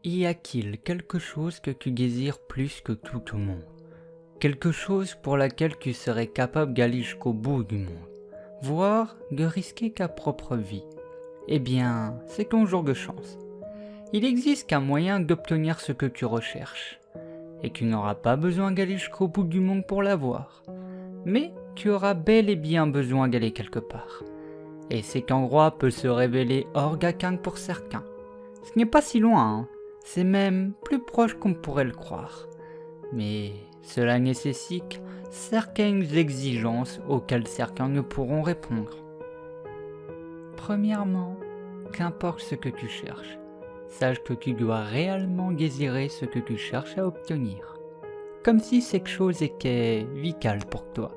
Y a-t-il quelque chose que tu désires plus que tout au monde? Quelque chose pour laquelle tu serais capable d'aller jusqu'au bout du monde, voire de risquer ta propre vie? Eh bien, c'est ton jour de chance. Il existe qu'un moyen d'obtenir ce que tu recherches, et tu n'auras pas besoin d'aller jusqu'au bout du monde pour l'avoir. Mais tu auras bel et bien besoin d'aller quelque part. Et cet endroit peut se révéler hors d'atteinte pour certains. Ce n'est pas si loin, hein. C'est même plus proche qu'on pourrait le croire. Mais cela nécessite certaines exigences auxquelles certains ne pourront répondre. Premièrement, qu'importe ce que tu cherches, sache que tu dois réellement désirer ce que tu cherches à obtenir. Comme si cette chose était vitale pour toi.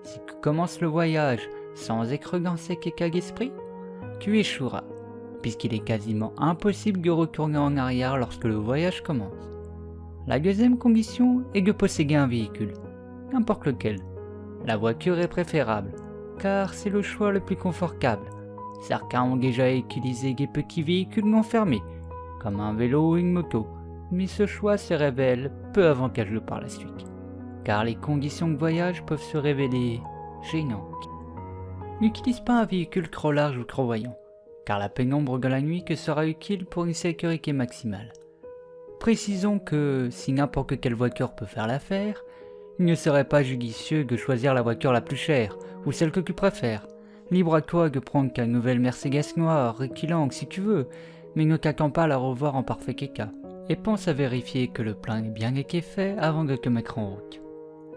Si tu commences le voyage sans être dans cet état d'esprit, tu échoueras, puisqu'il est quasiment impossible de retourner en arrière lorsque le voyage commence. La deuxième condition est de posséder un véhicule, n'importe lequel. La voiture est préférable, car c'est le choix le plus confortable. Certains ont déjà utilisé des petits véhicules non fermés, comme un vélo ou une moto, mais ce choix se révèle peu avantageux par la suite, car les conditions de voyage peuvent se révéler gênantes. N'utilise pas un véhicule trop large ou trop voyant, car la pénombre de la nuit te sera utile pour une sécurité maximale. Précisons que si n'importe quelle voiture peut faire l'affaire, il ne serait pas judicieux de choisir la voiture la plus chère, ou celle que tu préfères. Libre à toi de prendre ta nouvelle Mercedes noire, reculante si tu veux, mais ne t'attends pas à la revoir en parfait état. Et pense à vérifier que le plein est bien fait avant de te mettre en route.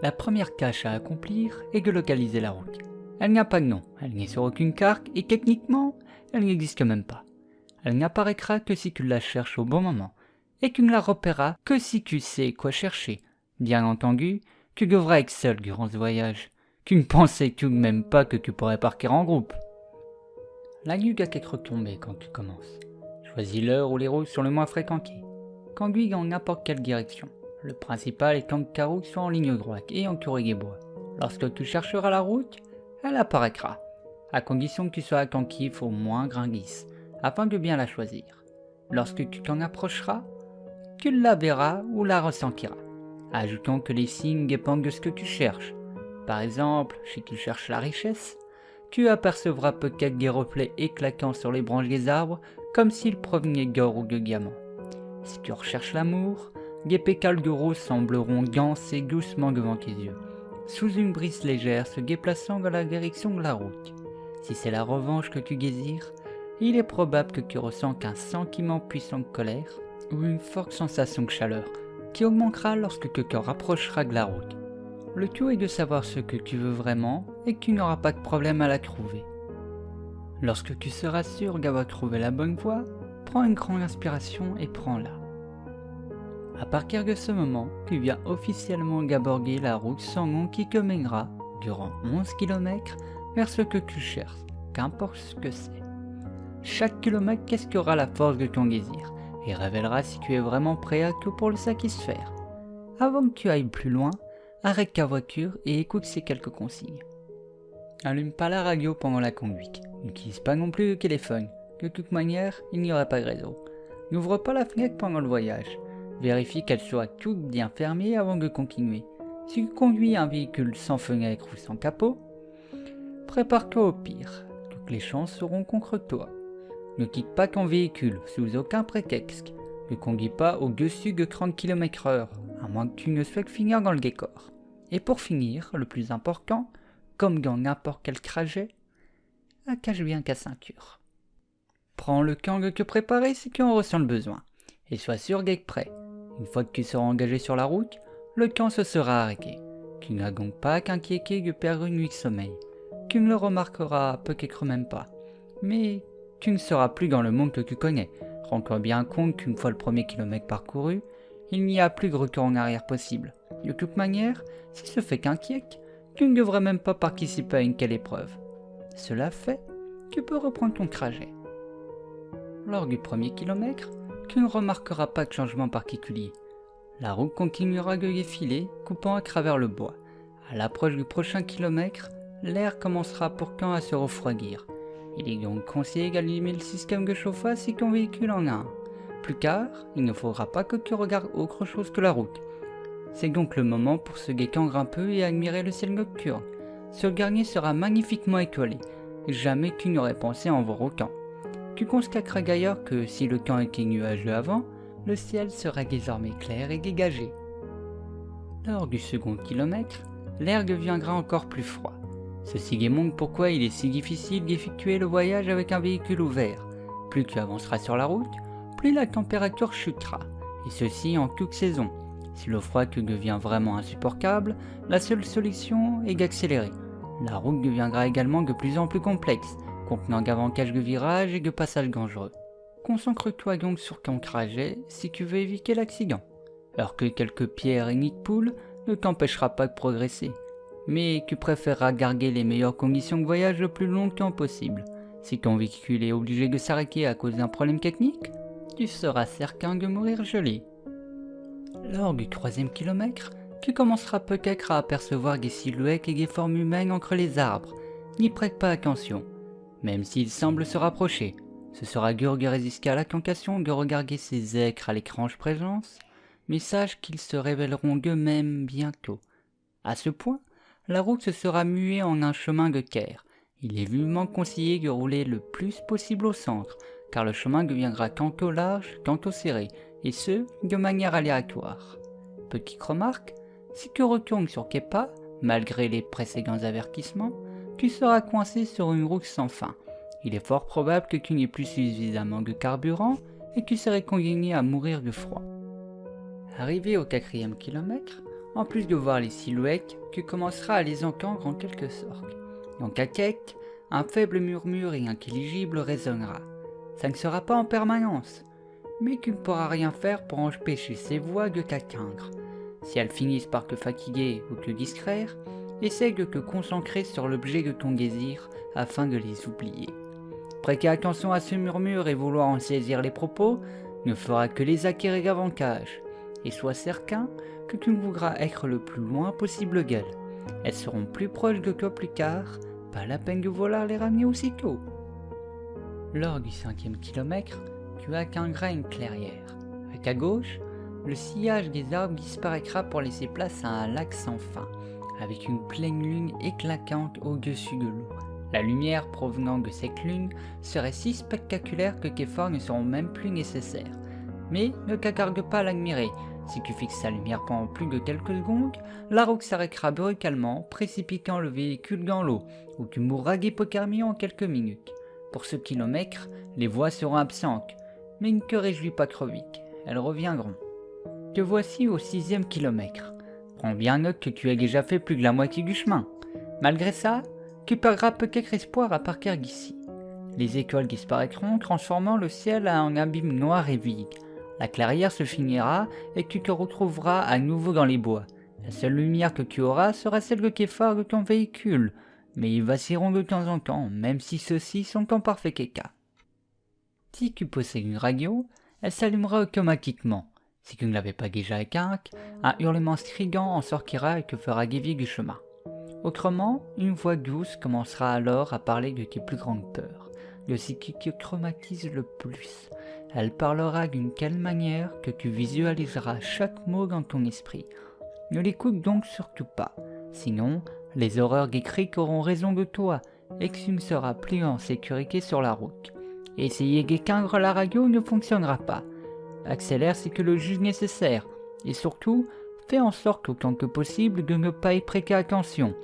La première tâche à accomplir est de localiser la route. Elle n'a pas de nom, elle n'est sur aucune carte et techniquement, elle n'existe même pas. Elle n'apparaîtra que si tu la cherches au bon moment, et tu ne la repéreras que si tu sais quoi chercher. Bien entendu, tu devras être seul durant ce voyage. Tu ne pensais tout de même pas que tu pourrais partir en groupe. La nuit doit être tombée quand tu commences. Choisis l'heure où les routes sont le moins fréquentées. Conduis dans n'importe quelle direction. Le principal étant que ta route soit en ligne droite et entourée des bois. Lorsque tu chercheras la route, elle apparaîtra, à condition que tu sois attentif au moindre indice, afin de bien la choisir. Lorsque tu t'en approcheras, tu la verras ou la ressentiras. Ajoutons que les signes dépendent de ce que tu cherches. Par exemple, si tu cherches la richesse, tu apercevras peut-être des reflets éclatants sur les branches des arbres, comme s'ils provenaient d'or ou de diamants. Si tu recherches l'amour, des pétales de rose sembleront danser doucement devant tes yeux, sous une brise légère se déplaçant dans la direction de la route. Si c'est la revanche que tu désires, il est probable que tu ressentes un sentiment puissant de colère ou une forte sensation de chaleur qui augmentera lorsque tu te rapprocheras de la route. Le tout est de savoir ce que tu veux vraiment et que tu n'auras pas de problème à la trouver. Lorsque tu seras sûr d'avoir trouvé la bonne voie, prends une grande inspiration et prends-la. À partir de ce moment, tu viens officiellement d'aborder la route sans nom qui te mènera, durant 11 km, vers ce que tu cherches, qu'importe ce que c'est. Chaque kilomètre testera la force de ton désir et révélera si tu es vraiment prêt à tout pour le satisfaire. Avant que tu ailles plus loin, arrête ta voiture et écoute ces quelques consignes. Allume pas la radio pendant la conduite. N'utilise pas non plus le téléphone. De toute manière, il n'y aura pas de réseau. N'ouvre pas la fenêtre pendant le voyage. Vérifie qu'elle soit toute bien fermée avant de continuer. Si tu conduis un véhicule sans fenêtre ou sans capot, prépare-toi au pire. Toutes les chances seront contre toi. Ne quitte pas ton véhicule sous aucun prétexte. Ne conduis pas au-dessus de 30 km/h, à moins que tu ne souhaites finir dans le décor. Et pour finir, le plus important, comme dans n'importe quel trajet, attache bien ta ceinture. Prends le temps de te préparer si tu en ressens le besoin, et sois sûr d'être prêt. Une fois que tu seras engagé sur la route, le temps se sera arrêté. Tu n'as donc pas à t'inquiéter de perdre une nuit de sommeil. Tu ne le remarqueras peut-être même pas, mais tu ne seras plus dans le monde que tu connais. Rends-toi bien compte qu'une fois le premier kilomètre parcouru, il n'y a plus de retour en arrière possible. De toute manière, si ce fait qu'inquiète, tu ne devrais même pas participer à une telle épreuve. Cela fait, tu peux reprendre ton trajet. Lors du premier kilomètre, tu ne remarqueras pas de changement particulier. La route continuera de défiler, coupant à travers le bois. À l'approche du prochain kilomètre, l'air commencera pourtant à se refroidir. Il est donc conseillé d'allumer le système de chauffage si ton véhicule en a un. Plus tard, il ne faudra pas que tu regardes autre chose que la route. C'est donc le moment pour se détendre un peu et admirer le ciel nocturne. Ce dernier sera magnifiquement étoilé, jamais tu n'aurais pensé en voir autant. Tu constateras d'ailleurs que si le temps était nuageux avant, le ciel sera désormais clair et dégagé. Lors du second kilomètre, l'air deviendra encore plus froid. Ceci démontre pourquoi il est si difficile d'effectuer le voyage avec un véhicule ouvert. Plus tu avanceras sur la route, plus la température chutera, et ceci en toute saison. Si le froid te devient vraiment insupportable, la seule solution est d'accélérer. La route deviendra également de plus en plus complexe, contenant davantage de virages et de passages dangereux. Concentre-toi donc sur ton trajet si tu veux éviter l'accident. Alors que quelques pierres et nids de poules ne t'empêchera pas de progresser. Mais tu préféreras garder les meilleures conditions de voyage le plus longtemps possible. Si ton véhicule est obligé de s'arrêter à cause d'un problème technique, tu seras certain de mourir gelé. Lors du troisième kilomètre, tu commenceras peut-être à apercevoir des silhouettes et des formes humaines entre les arbres. N'y prête pas attention, même s'ils semblent se rapprocher. Ce sera dur de résister à la tentation de regarder ces êtres à l'étrange présence, mais sache qu'ils se révéleront d'eux-mêmes bientôt. À ce point, la route se sera muée en un chemin de terre. Il est vivement conseillé de rouler le plus possible au centre, car le chemin deviendra tantôt large, tantôt serré, et ce, de manière aléatoire. Petite remarque, si tu retournes sur tes pas, malgré les précédents avertissements, tu seras coincé sur une route sans fin. Il est fort probable que tu n'aies plus suffisamment de carburant et que tu serais condamné à mourir de froid. Arrivé au quatrième kilomètre, en plus de voir les silhouettes, tu commenceras à les entendre en quelque sorte. Dans ta tête, un faible murmure inintelligible résonnera. Ça ne sera pas en permanence, mais tu ne pourras rien faire pour empêcher ces voix de t'atteindre. Si elles finissent par te fatiguer ou te distraire, essaye de te concentrer sur l'objet de ton désir afin de les oublier. Prêter attention à ce murmure et vouloir en saisir les propos ne fera que les acquérir davantage, et sois certain que tu voudras être le plus loin possible d'elles. Elles seront plus proches de toi plus tard, pas la peine de vouloir les ramener aussitôt. Lors du cinquième kilomètre, tu atteindras une clairière. À ta gauche, le sillage des arbres disparaîtra pour laisser place à un lac sans fin, avec une pleine lune éclatante au-dessus de l'eau. La lumière provenant de cette lune serait si spectaculaire que tes efforts ne seront même plus nécessaires. Mais ne t'attarde pas à l'admirer. Si tu fixes sa lumière pendant plus de quelques secondes, la route s'arrêtera brutalement, précipitant le véhicule dans l'eau, où tu mourras d'hypothermie en quelques minutes. Pour ce kilomètre, les voies seront absentes, mais ne te réjouis pas trop vite, elles reviendront. Te voici au sixième kilomètre. Prends bien note que tu as déjà fait plus de la moitié du chemin. Malgré ça, tu perdras peut-être espoir à partir d'ici. Les étoiles disparaîtront, transformant le ciel en un abîme noir et vide. La clairière se finira et tu te retrouveras à nouveau dans les bois. La seule lumière que tu auras sera celle de tes phares de ton véhicule, mais ils vacilleront de temps en temps, même si ceux-ci sont en parfait état. Si tu possèdes une radio, elle s'allumera automatiquement. Si tu ne l'avais pas déjà éteinte, un hurlement strident en sortira et te fera dévier du chemin. Autrement, une voix douce commencera alors à parler de tes plus grandes peurs, de ce qui te traumatise le plus. Elle parlera d'une telle manière que tu visualiseras chaque mot dans ton esprit. Ne l'écoute donc surtout pas, sinon les horreurs des criques auront raison de toi et que tu ne seras plus en sécurité sur la route. Essayer d'éteindre la radio ne fonctionnera pas. Accélère ce que le juge nécessaire et surtout, fais en sorte autant que possible de ne pas y prêter attention.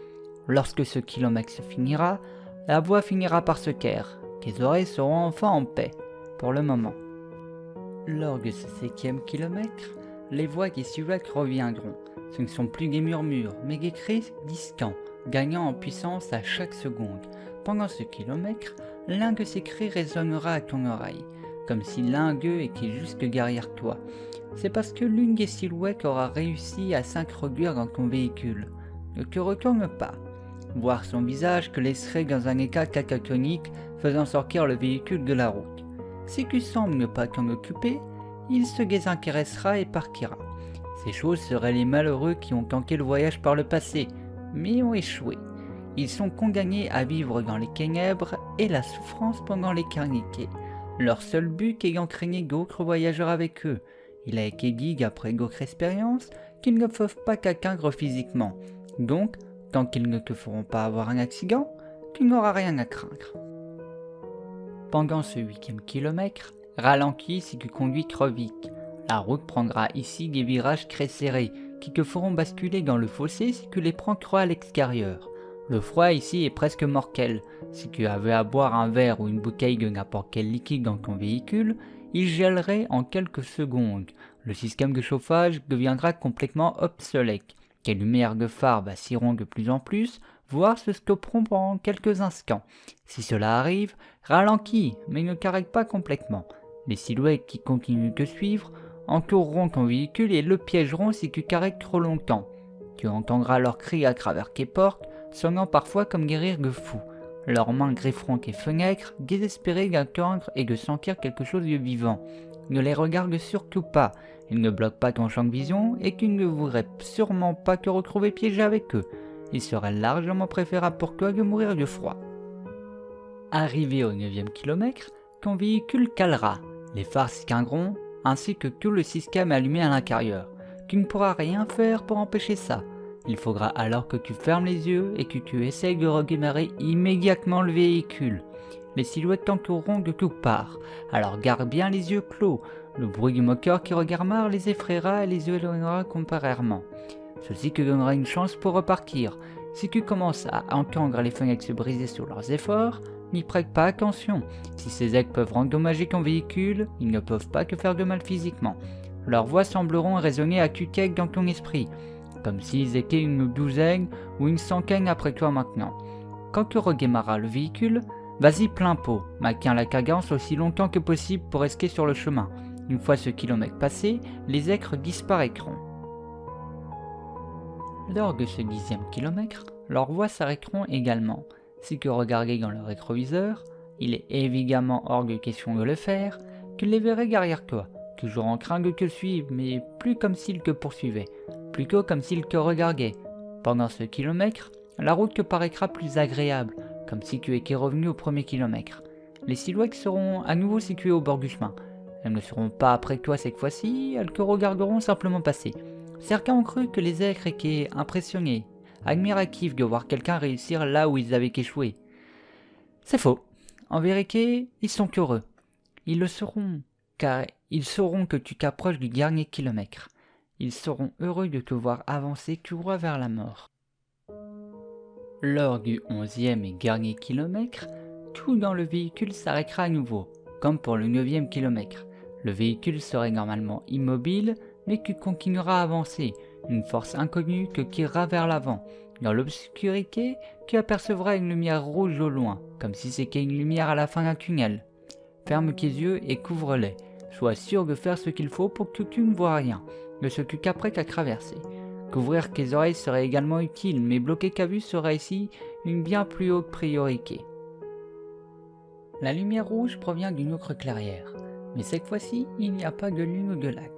Lorsque ce kilomètre se finira, la voix finira par se taire. Tes oreilles seront enfin en paix, pour le moment. Lors de ce septième kilomètre, les voix des silhouettes reviendront. Ce ne sont plus des murmures, mais des cris distants, gagnant en puissance à chaque seconde. Pendant ce kilomètre, l'un de ces cris résonnera à ton oreille, comme si l'un d'eux était juste derrière toi. C'est parce que l'une des silhouettes aura réussi à s'introduire dans ton véhicule. Ne te retourne pas. Voir son visage te laisserait dans un état catatonique, faisant sortir le véhicule de la route. Si tu sembles ne pas t'en occuper, il se désintéressera et partira. Ces choses seraient les malheureux qui ont tenté le voyage par le passé, mais ont échoué. Ils sont condamnés à vivre dans les ténèbres et la souffrance pendant l'éternité. Leur seul but ayant craigné d'autres voyageurs avec eux. Il a été dit après d'autres expériences qu'ils ne peuvent pas t'atteindre physiquement. Donc, tant qu'ils ne te feront pas avoir un accident, tu n'auras rien à craindre. Pendant ce 8e kilomètre, ralentis si tu conduis trop vite. La route prendra ici des virages très serrés qui te feront basculer dans le fossé si tu les prends trop à l'extérieur. Le froid ici est presque mortel. Si tu avais à boire un verre ou une bouteille de n'importe quel liquide dans ton véhicule, il gèlerait en quelques secondes. Le système de chauffage deviendra complètement obsolète. Les lumières de phare vacilleront de plus en plus, voire se stopperont pendant quelques instants. Si cela arrive, ralentis, mais ne t'arrête pas complètement. Les silhouettes qui continuent de suivre entoureront ton véhicule et le piégeront si tu t'arrêtes trop longtemps. Tu entendras leurs cris à travers tes portes, sonnant parfois comme des rires de fous. Leurs mains grifferont tes fenêtres, désespérées d'attendre et de sentir quelque chose de vivant. Ne les regarde surtout pas, ils ne bloquent pas ton champ de vision et tu ne voudrais sûrement pas te retrouver piégé avec eux. Il serait largement préférable pour toi de mourir de froid. Arrivé au 9e kilomètre, ton véhicule calera, les phares s'éteindront, ainsi que tout le système allumé à l'intérieur. Tu ne pourras rien faire pour empêcher ça. Il faudra alors que tu fermes les yeux et que tu essayes de redémarrer immédiatement le véhicule. Les silhouettes t'entoureront de toutes parts, alors garde bien les yeux clos. Le bruit du moteur qui regarde les effraiera et les éloignera temporairement. Ceci te donnera une chance pour repartir. Si tu commences à entendre les fenêtres se briser sous leurs efforts, n'y prête pas attention. Si ces aides peuvent endommager ton véhicule, ils ne peuvent pas te faire de mal physiquement. Leurs voix sembleront résonner à tue-tête dans ton esprit, comme s'ils étaient une douzaine ou une centaine après toi maintenant. Quand tu redémarreras le véhicule, vas-y plein pot, maintiens la cadence aussi longtemps que possible pour rester sur le chemin. Une fois ce kilomètre passé, les écrans disparaîtront. Lors de ce 10e kilomètre, leurs voix s'arrêteront également. Si tu regardais dans le rétroviseur, il est évidemment hors de question de le faire, tu les verrais derrière toi, toujours en train de te suivre, mais plus comme s'ils te poursuivaient, plutôt comme s'ils te regardaient. Pendant ce kilomètre, la route te paraîtra plus agréable, comme si tu étais revenu au premier kilomètre. Les silhouettes seront à nouveau situées au bord du chemin. Elles ne seront pas après toi cette fois-ci, elles te regarderont simplement passer. Certains ont cru que les êtres étaient impressionnés, admiratifs de voir quelqu'un réussir là où ils avaient échoué. C'est faux. En vérité, ils sont heureux. Ils le seront, car ils sauront que tu t'approches du dernier kilomètre. Ils seront heureux de te voir avancer tout droit vers la mort. Lors du 11e et dernier kilomètre, tout dans le véhicule s'arrêtera à nouveau, comme pour le 9e kilomètre. Le véhicule serait normalement immobile, mais tu continueras à avancer, une force inconnue te tirera vers l'avant. Dans l'obscurité, tu apercevras une lumière rouge au loin, comme si c'était une lumière à la fin d'un tunnel. Ferme tes yeux et couvre-les. Sois sûr de faire ce qu'il faut pour que tu ne vois rien, de ce que tu t'apprêtes à traverser. Couvrir tes oreilles serait également utile, mais bloquer ta vue sera ici une bien plus haute priorité. La lumière rouge provient d'une autre clairière, mais cette fois-ci, il n'y a pas de lune ou de lac.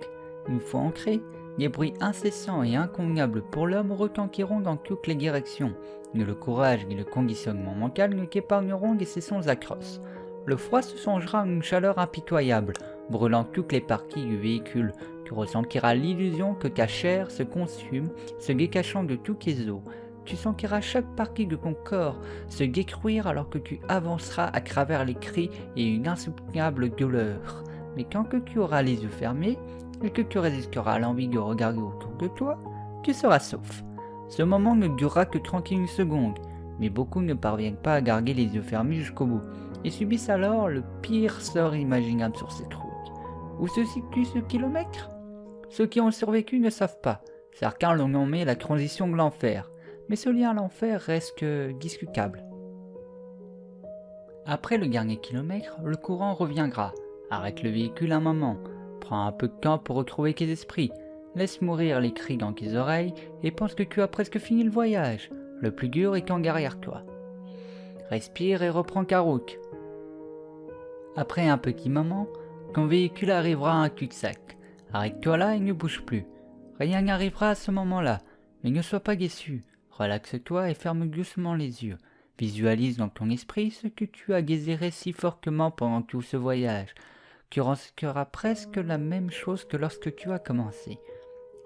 Une fois ancré, des bruits incessants et inconvenables pour l'homme retentiront dans toutes les directions. Ni le courage ni le conditionnement mental ne t'épargneront des sessions atroces. Le froid se changera en une chaleur impitoyable, brûlant toutes les parties du véhicule. Tu ressentiras l'illusion que ta chair se consume, se décachant de tous tes os. Tu sentiras chaque partie de ton corps se détruire alors que tu avanceras à travers les cris et une insoutenable douleur. Mais quand que tu auras les yeux fermés, et que tu résisteras à l'envie de regarder autour de toi, tu seras sauf. Ce moment ne durera que 31 secondes, mais beaucoup ne parviennent pas à garder les yeux fermés jusqu'au bout, et subissent alors le pire sort imaginable sur cette route. Où se situe ce kilomètre ? Ceux qui ont survécu ne savent pas. Certains l'ont nommé la transition de l'enfer, mais ce lien à l'enfer reste que discutable. Après le dernier kilomètre, le courant reviendra. Arrête le véhicule un moment. Prends un peu de temps pour retrouver tes esprits. Laisse mourir les cris dans tes oreilles et pense que tu as presque fini le voyage. Le plus dur est en derrière toi. Respire et reprends ta route. Après un petit moment, ton véhicule arrivera à un cul-de-sac. Arrête-toi là et ne bouge plus. Rien n'arrivera à ce moment-là, mais ne sois pas déçu. Relaxe-toi et ferme doucement les yeux. Visualise dans ton esprit ce que tu as désiré si fortement pendant tout ce voyage. Tu ressentiras presque la même chose que lorsque tu as commencé.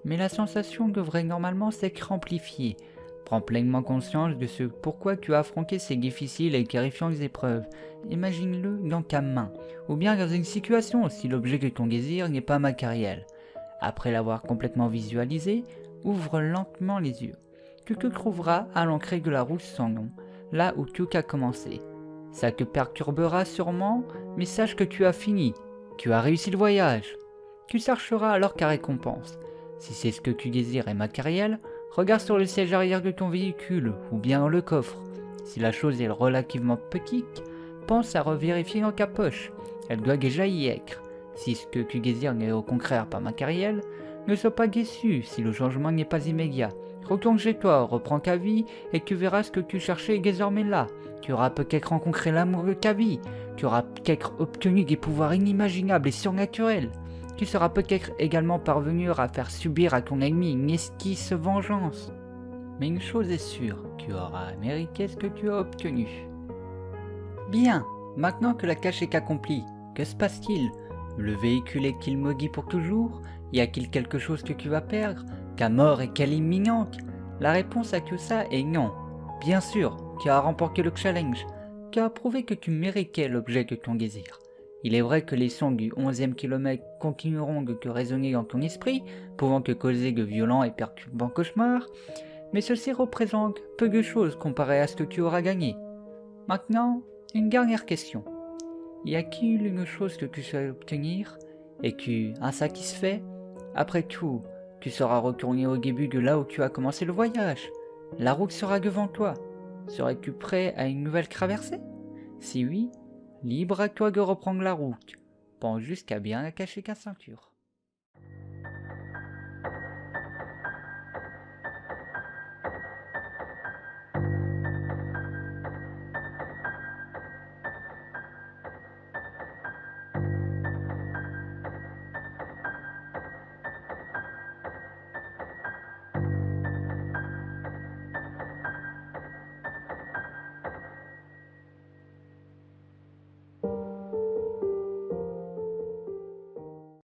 Mais la sensation devrait normalement s'être amplifiée. Prends pleinement conscience de ce pourquoi tu as affronté ces difficiles et terrifiantes épreuves. Imagine-le dans ta main, ou bien dans une situation si l'objet de ton désir n'est pas matériel. Après l'avoir complètement visualisé, ouvre lentement les yeux. Tu te trouveras à l'entrée de la route sans nom, là où tout a commencé. Ça te perturbera sûrement, mais sache que tu as fini. Tu as réussi le voyage. Tu chercheras alors ta récompense. Si c'est ce que tu désires est matériel, regarde sur le siège arrière de ton véhicule ou bien dans le coffre. Si la chose est relativement petite, pense à revérifier dans ta poche. Elle doit déjà y être. Si ce que tu désires n'est au contraire pas matériel, ne sois pas déçu si le changement n'est pas immédiat. Retourne chez toi, reprends ta vie et tu verras ce que tu cherchais est désormais là. Tu auras peut-être rencontré l'amour de ta vie. Tu auras peut-être obtenu des pouvoirs inimaginables et surnaturels. Tu seras peut-être également parvenu à faire subir à ton ennemi une esquisse vengeance. Mais une chose est sûre, tu auras mérité ce que tu as obtenu. Bien, maintenant que la tâche est accomplie, que se passe-t-il? Le véhicule est-il maudit pour toujours? Y a-t-il quelque chose que tu vas perdre? Ta mort est-elle imminente? La réponse à tout ça est non. Bien sûr, tu as remporté le challenge. Tu as prouvé que tu méritais l'objet de ton désir. Il est vrai que les sons du 11e kilomètre continueront de te résonner dans ton esprit, pouvant te causer de violents et perturbants cauchemars, mais ceci représente peu de choses comparé à ce que tu auras gagné. Maintenant, une dernière question. Y a-t-il une chose que tu souhaites obtenir et tu insatisfait? Après tout, tu seras retourné au début de là où tu as commencé le voyage. La route sera devant toi. Serais-tu prêt à une nouvelle traversée? Si oui, libre à toi de reprendre la route. Pense juste qu'à bien cacher ta ceinture.